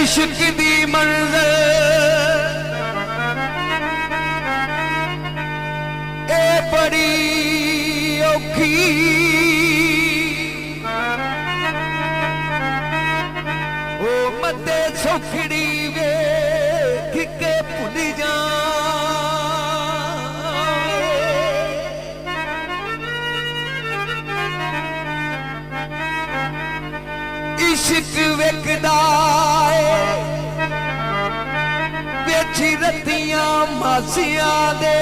इश्क दी मंज़िल ए बड़ी औखी ओ मते सौखड़ी वेख के भुल जा इश्क वेखदा बेची रतियां मासियां दे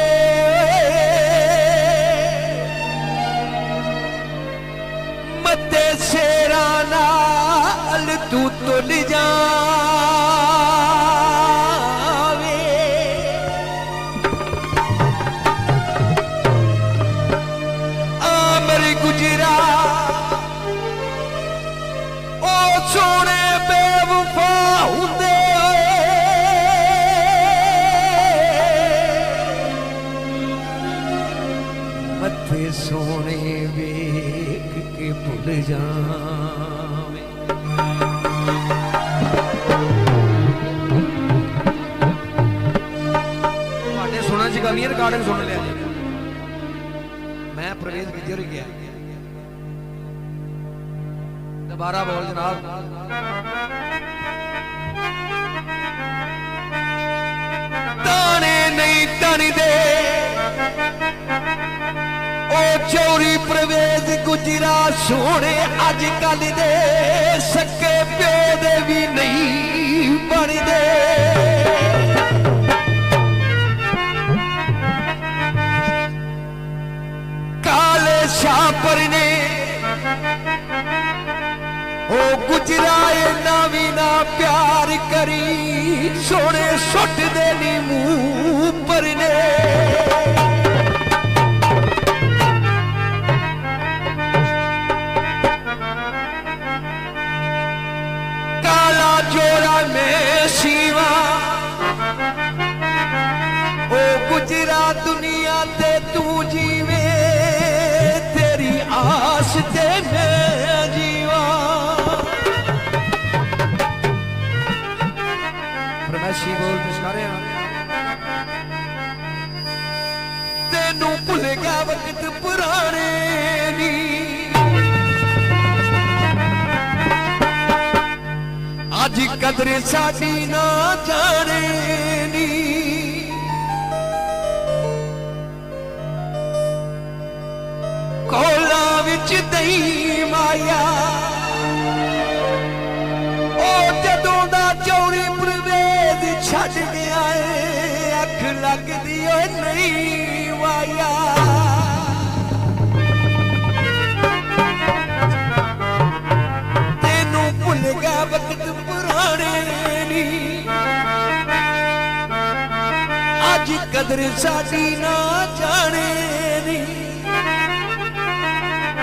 मते शेरां नाल तू तुल जावे आमर गुजरा ओ सोने बेवफा हुंदे मथे सोने वेख के भुल जावे तुहाडे सुनन च गल नहीं रिकॉर्डिंग सुन लिया जी मैं प्रवेश गिर गया दोबारा बोल जनाब ताने नहीं तनदे ओ चोरी प्रवेश गुजरा सोने अजकल दे सके प्यो दे भी नहीं बनदे काले शापर ने ओ गुजराए नावी ना प्यार करी सोने सुट दे नी मुंह पर ने काला जोरा में शिवा ओ गुजरा दुनिया ते तू जीवे तेरी आस ते मैं जीवा फरमाइशी बोल पिछकारे तेनू भुल गया वक्त पुराने नी अज कदर साडी ना जाने नी कोला विच दही माया ओ जदों दा चौरी प्रवेद छड़ गया है अख लगदी ओ नहीं वाया तेनू भुल गया वक्त पुराने नी अज कदर साडी ना जाने नी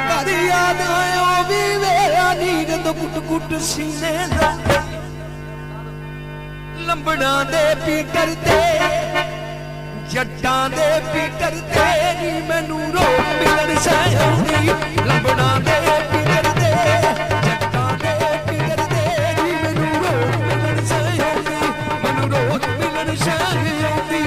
कर याद आयो भी वेरा नींद तो कुट कुट सीने दा लंबड़ा दे पी करते जट्टां दे पी करते नी मैनू रोक मिलन सैंदी लंबड़ा दे पी करते जट्टां दे पी करते नी मैनू रोक मिलन सैंदी मैनू रोक मिलन सैंदी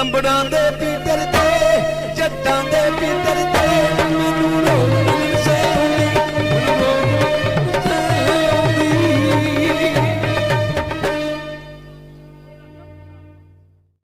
ਲੰਬੜਾਂ ਦੇ ਵੀ ਡਰਦੇ ਜੱਟਾਂ ਦੇ ਵੀ ਡਰਦੇ